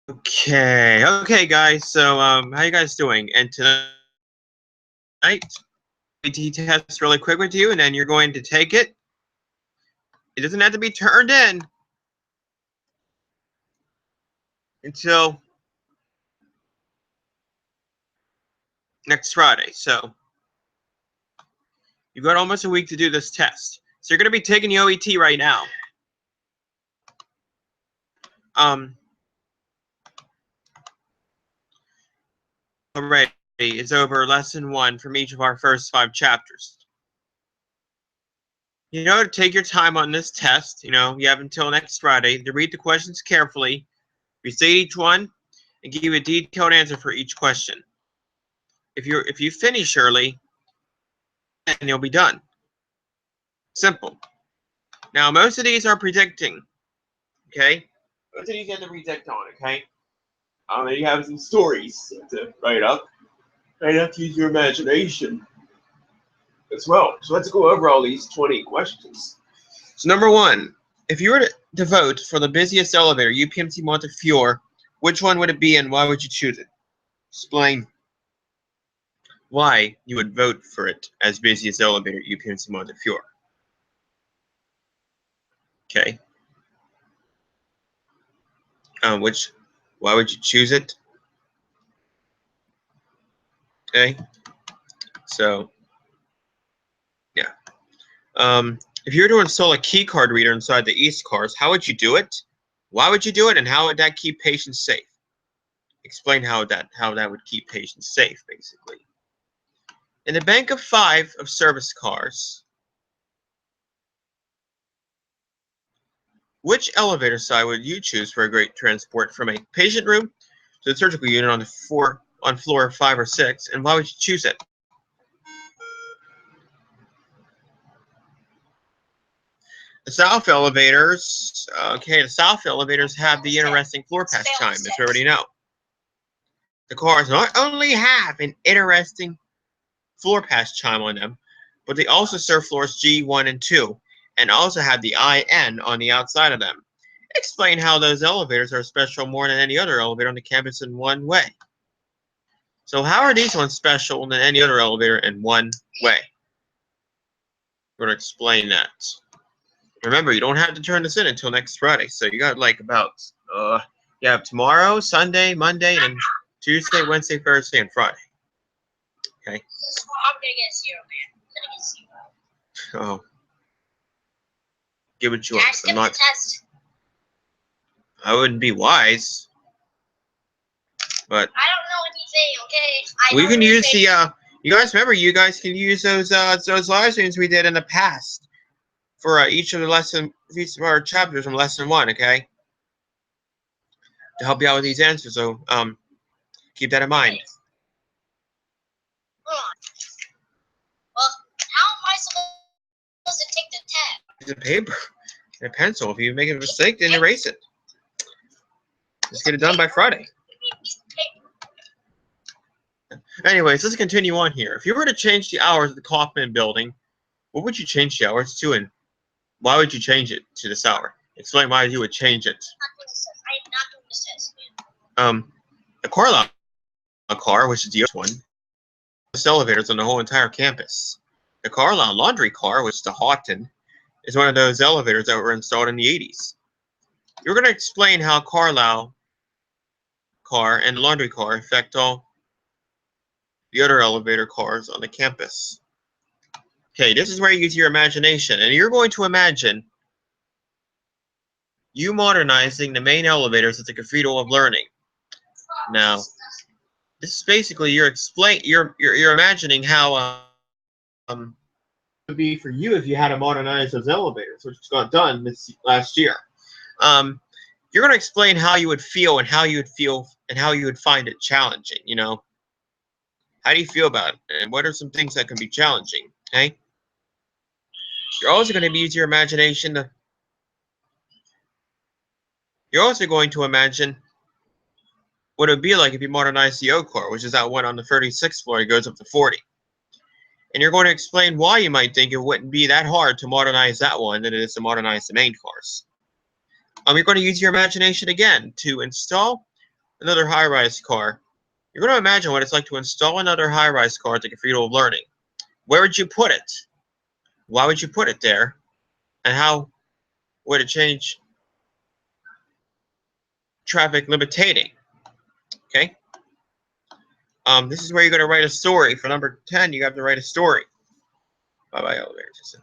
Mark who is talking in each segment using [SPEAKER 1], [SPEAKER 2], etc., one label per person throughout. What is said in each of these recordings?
[SPEAKER 1] Okay, guys. So, how you guys doing? And tonight, OET test really quick with you, and then you're going to take it. It doesn't have to be turned in until next Friday. So, you've got almost a week to do this test. So, you're going to be taking the OET right now. Already is over lesson 1 from each of our first 5 chapters. Take your time on this test. You have until next Friday to read the questions carefully, restate each one, and give you a detailed answer for each question. If you finish early, then you'll be done. Simple. Now, most of these are predicting. Okay? Most of these you have to predict on, okay? You have some stories to write up. You have to use your imagination as well. So let's go over all these 20 questions. So number 1, if you were to vote for the busiest elevator, UPMC Montefiore, which one would it be and why would you choose it? Explain why you would vote for it as busiest elevator, UPMC Montefiore. Okay. Why would you choose it? Okay. So, yeah. If you were to install a keycard reader inside the East cars, how would you do it? Why would you do it, and how would that keep patients safe? Explain how that would keep patients safe, basically. In the bank of 5 of service cars, which elevator side would you choose for a great transport from a patient room to the surgical unit on floor 5 or 6, and why would you choose it? The south elevators, the south elevators have the interesting floor pass chime, as we already know. The cars not only have an interesting floor pass chime on them, but they also serve floors G, 1, and 2, and also have the IN on the outside of them. Explain how those elevators are special more than any other elevator on the campus in one way. So how are these ones special than any other elevator in one way? We're going to explain that. Remember, you don't have to turn this in until next Friday. So you got like about, you have tomorrow, Sunday, Monday, and Tuesday, Wednesday, Thursday, and Friday. Okay?
[SPEAKER 2] I'm going to get 0, man. I'm going to get 0.
[SPEAKER 1] Oh. Give it you up.
[SPEAKER 2] Skip the test.
[SPEAKER 1] I wouldn't be wise. But
[SPEAKER 2] I don't know anything, okay?
[SPEAKER 1] We can use the, you guys remember, you guys can use those live streams we did in the past for each of our chapters from lesson 1, okay? To help you out with these answers, so keep that in mind.
[SPEAKER 2] Hold on. Well, how am I supposed to take the test?
[SPEAKER 1] Use a paper and a pencil. If you make a mistake, then erase it. Just get it done by Friday. Anyways, let's continue on here. If you were to change the hours of the Kaufmann Building, what would you change the hours to, and why would you change it to this hour? Explain why you would change it.
[SPEAKER 2] I am not doing this test.
[SPEAKER 1] The Carlisle car, which is the one, the elevators on the whole entire campus. The Carlisle laundry car, which is the Houghton, is one of those elevators that were installed in the 80s. You're going to explain how Carlisle car and laundry car affect all the other elevator cars on the campus. Okay, this is where you use your imagination, and you're going to imagine you modernizing the main elevators at the Cathedral of Learning. Now, this is basically you're imagining how it would be for you if you had to modernize those elevators, which got done this last year. You're going to explain how you would feel and how you would find it challenging. How do you feel about it, and what are some things that can be challenging? Okay. You're also going to use your imagination You're also going to imagine what it would be like if you modernized the O car, which is that one on the 36th floor. It goes up to 40. And you're going to explain why you might think it wouldn't be that hard to modernize that one than it is to modernize the main cars. You're going to use your imagination again to install another high-rise car. You're going to imagine what it's like to install another high-rise car at the Cathedral of Learning. Where would you put it? Why would you put it there? And how would it change traffic limiting? Okay. This is where you're going to write a story. For number 10, you have to write a story. Bye-bye, elevator system.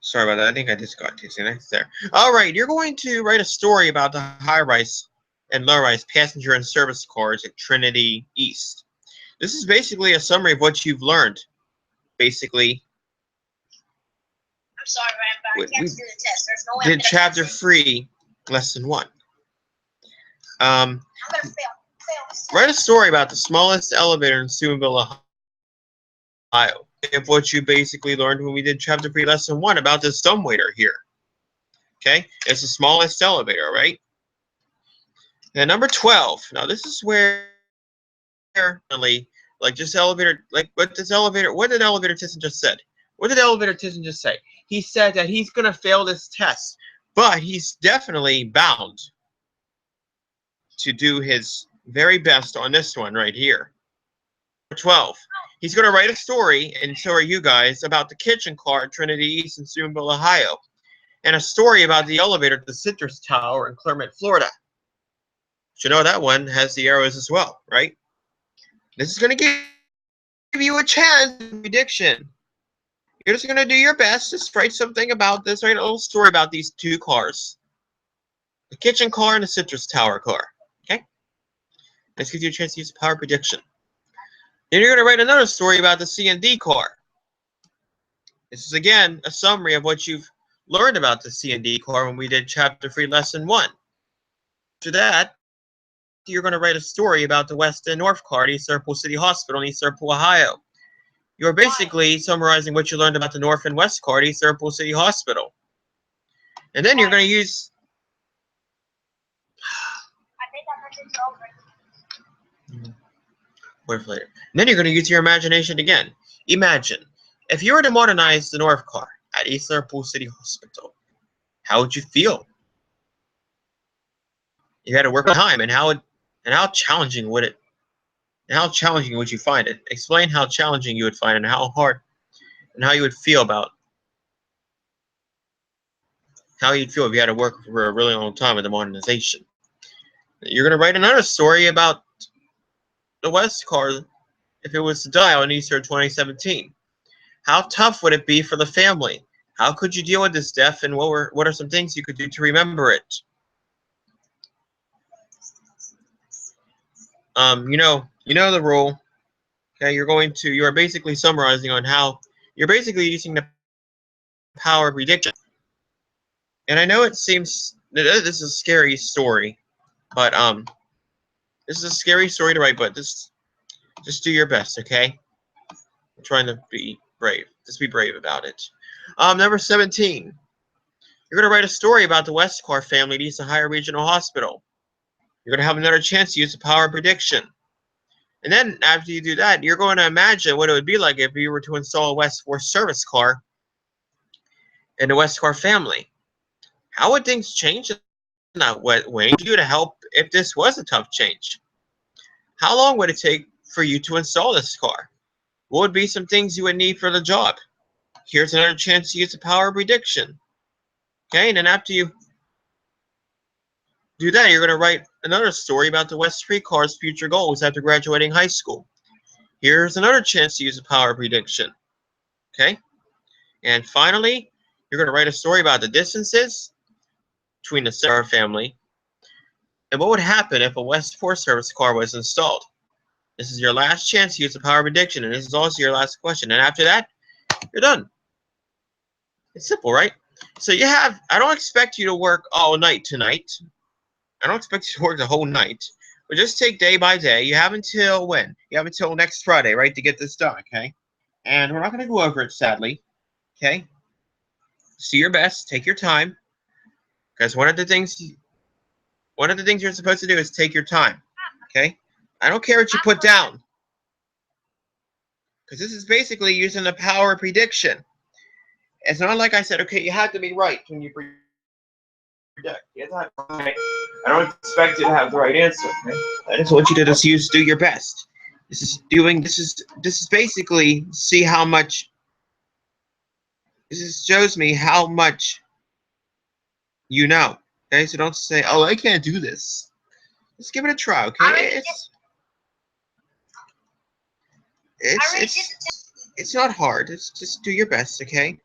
[SPEAKER 1] Sorry about that. I think I just got disconnected there. All right, you're going to write a story about the high-rise and low-rise passenger and service cars at Trinity East. This is basically a summary of what you've learned. Basically,
[SPEAKER 2] I'm sorry, Ryan, but I can't do the test. There's no way
[SPEAKER 1] did chapter 3, lesson 1.
[SPEAKER 2] I'm gonna fail this test.
[SPEAKER 1] Write a story about the smallest elevator in Steubenville, Ohio. Of what you basically learned when we did chapter 3, lesson 1 about this dumbwaiter here. Okay, it's the smallest elevator, right? And number 12. Now this is where, like this elevator, like what did elevator Tyson just said? What did elevator Tyson just say? He said that he's gonna fail this test, but he's definitely bound to do his very best on this one right here. 12. He's going to write a story, and so are you guys, about the kitchen car at Trinity East in Steubenville, Ohio, and a story about the elevator at the Citrus Tower in Clermont, Florida. You know that one has the arrows as well, right? This is going to give you a chance of prediction. You're just going to do your best. Just write something about this. Write a little story about these two cars. The kitchen car and the Citrus Tower car. Okay? This gives you a chance to use power prediction. Then you're going to write another story about the C&D car. This is, again, a summary of what you've learned about the C&D car when we did chapter 3, lesson 1. After that, you're going to write a story about the West and North car at East Liverpool City Hospital in East Liverpool, Ohio. You're basically summarizing what you learned about the North and West car at East Liverpool City Hospital. And then you're going to use...
[SPEAKER 2] I think I heard it's over.
[SPEAKER 1] Later. And then you're going to use your imagination again. Imagine, if you were to modernize the North car at East Liverpool City Hospital, how would you feel? You had to work on time, and how challenging would you find it? Explain how challenging you would find it, and how hard, and how you would feel about how you'd feel if you had to work for a really long time with the modernization. You're going to write another story about the West car if it was to die on Easter 2017. How tough would it be for the family? How could you deal with this death, and what are some things you could do to remember it? You know the rule. Okay, you are basically summarizing on how you're basically using the power of prediction. And I know it seems that this is a scary story, but this is a scary story to write, but just do your best, okay? I'm trying to be brave. Just be brave about it. Number 17. You're going to write a story about the West car family at East Ohio Regional Hospital. You're going to have another chance to use the power of prediction. And then after you do that, you're going to imagine what it would be like if you were to install a West 4 service car in the West car family. How would things change in that way? What would you do to help if this was a tough change? How long would it take for you to install this car? What would be some things you would need for the job? Here's another chance to use the power of prediction. Okay, and then after you do that, you're going to write another story about the West 3 car's future goals after graduating high school. Here's another chance to use the power of prediction. Okay? And finally, you're going to write a story about the distances between the Sarah family and what would happen if a West 4 service car was installed. This is your last chance to use the power of prediction, and this is also your last question. And after that, you're done. It's simple, right? So I don't expect you to work all night tonight. I don't expect you to work the whole night. But just take day by day. You have until when? You have until next Friday, right, to get this done, okay? And we're not going to go over it, sadly, okay? Do your best. Take your time. Because one of the things you're supposed to do is take your time, okay? I don't care what you put down. Because this is basically using the power of prediction. It's not like I said, okay, you have to be right when you predict. You have to have right. I don't expect you to have the right answer. Okay? I just want you to just do your best. This is basically see how much. This shows me how much you know. Okay, so don't say, oh, I can't do this. Just give it a try. Okay, it's not hard. It's just do your best. Okay.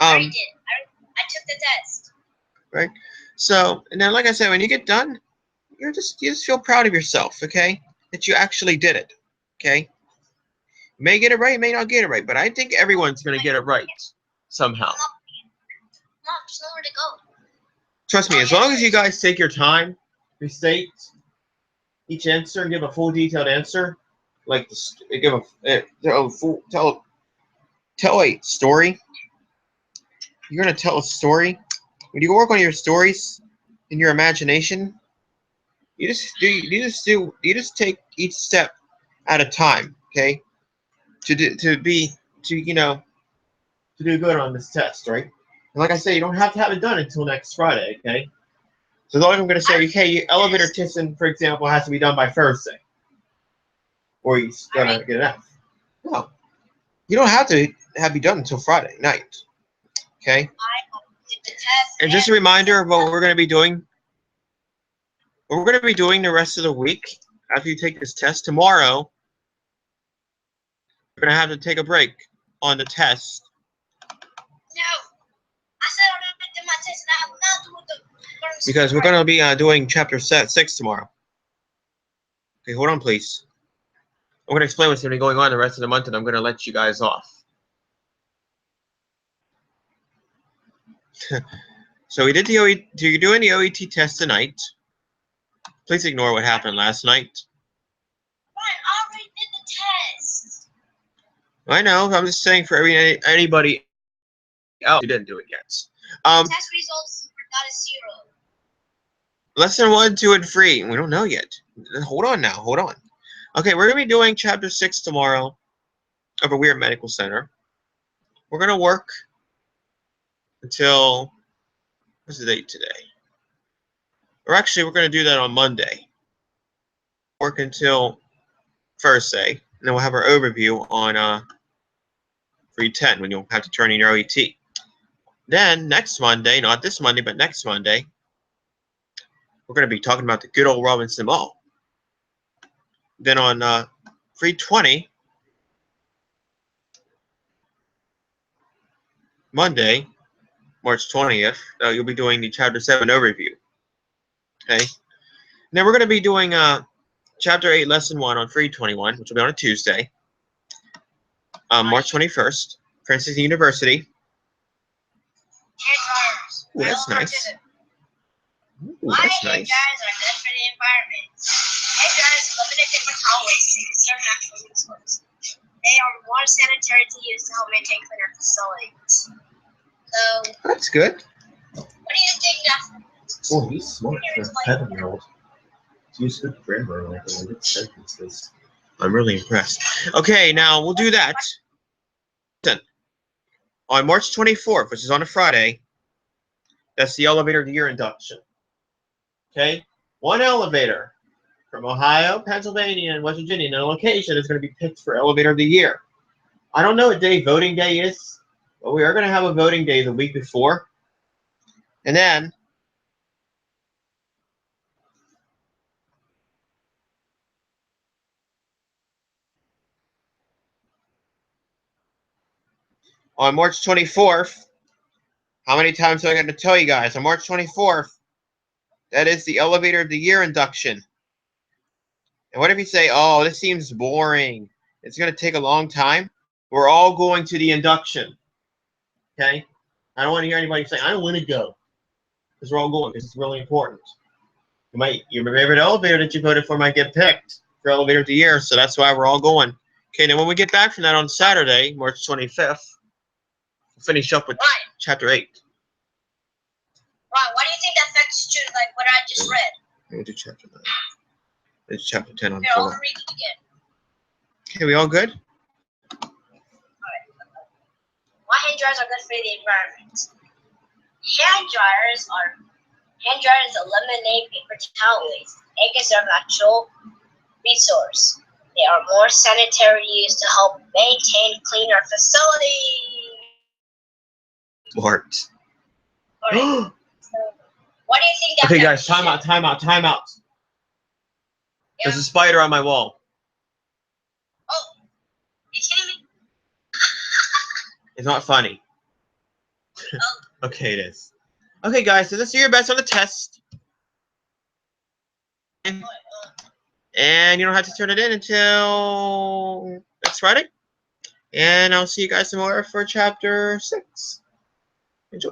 [SPEAKER 2] I did. I took the test.
[SPEAKER 1] Right. So, and then, like I said, when you get done, you just feel proud of yourself. Okay, that you actually did it. Okay. You may get it right, you may not get it right, but I think everyone's gonna get it right somehow.
[SPEAKER 2] No, there's nowhere to go.
[SPEAKER 1] Trust me, as long as you guys take your time, restate each answer, and give a full detailed answer, like tell a story. You're gonna tell a story. When you work on your stories in your imagination, you just take each step at a time, okay? To do good on this test, right? And like I say, you don't have to have it done until next Friday, okay? So the only I'm going to say, okay, your elevator testing, for example, has to be done by Thursday, or you're going to get an F. No, you don't have to have it done until Friday night, okay? And just a reminder of what we're going to be doing. What we're going to be doing the rest of the week after you take this test. Tomorrow, you're going to have to take a break on the test.
[SPEAKER 2] No, I said I'm not doing my test. I'm not doing the.
[SPEAKER 1] Because we're going to be doing chapter 6 tomorrow. Okay, hold on, please. I'm going to explain what's going to be going on the rest of the month, and I'm going to let you guys off. So we did the OET. You're doing the OET test tonight. Please ignore what happened last night.
[SPEAKER 2] I already did the test.
[SPEAKER 1] I know. I'm just saying for anybody else who didn't do it yet.
[SPEAKER 2] Test results got a 0.
[SPEAKER 1] Lesson 1, 2, and 3. We don't know yet. Hold on now. Hold on. Okay, we're going to be doing chapter 6 tomorrow of a weird medical center. We're going to work until, what's the date today? Or actually, we're going to do that on Monday. Work until Thursday, and then we'll have our overview on 310 when you'll have to turn in your OET. Then next Monday, not this Monday, but next Monday, we're going to be talking about the good old Robinson Mall. Then on 320, Monday, March 20th, you'll be doing the Chapter 7 overview. Okay? And then we're going to be doing Chapter 8, Lesson 1 on 321, which will be on a Tuesday, March 21st, Princeton University. Ooh, that's nice. Ooh, that's nice.
[SPEAKER 2] Dryers are good for the environment. Hair dryers live in different hallways to conserve natural resources. They are more sanitary to use to help maintain cleaner facilities. So
[SPEAKER 1] That's good.
[SPEAKER 2] what do you think, Dustin?
[SPEAKER 3] Oh, he's smart for a 7-year-old. Use good grammar like in good sentences.
[SPEAKER 1] I'm really impressed. Okay, now we'll do that. On March 24th, which is on a Friday, that's the elevator of the year induction. Okay? One elevator from Ohio, Pennsylvania, and West Virginia, and a location is going to be picked for elevator of the year. I don't know what day voting day is, but we are going to have a voting day the week before. And then on March 24th, how many times am I going to tell you guys? On March 24th, that is the elevator of the year induction. And what if you say, oh, this seems boring. It's going to take a long time. We're all going to the induction. Okay? I don't want to hear anybody say, I don't want to go. Because we're all going, because it's really important. Your favorite elevator that you voted for might get picked for elevator of the year, so that's why we're all going. Okay, now when we get back from that on Saturday, March 25th, we'll finish up with chapter 8.
[SPEAKER 2] Why do you think that affects you, like what I just read?
[SPEAKER 1] Let me do chapter 9. It's chapter 10 on
[SPEAKER 2] Here, I'll read it again.
[SPEAKER 1] Okay, we all good?
[SPEAKER 2] Alright. Why hand dryers are good for the environment? Hand dryers eliminate paper towel waste and conserve natural resource. They are more sanitary use to help maintain cleaner facilities.
[SPEAKER 1] Smart.
[SPEAKER 2] Alright. So, what do you think that?
[SPEAKER 1] Okay, guys, time out.
[SPEAKER 2] Yeah.
[SPEAKER 1] There's a spider on my wall.
[SPEAKER 2] Oh, you kidding me?
[SPEAKER 1] It's not funny.
[SPEAKER 2] Oh.
[SPEAKER 1] Okay, it is. Okay, guys, so let's do your best on the test. And you don't have to turn it in until next Friday. And I'll see you guys tomorrow for chapter 6. Enjoy.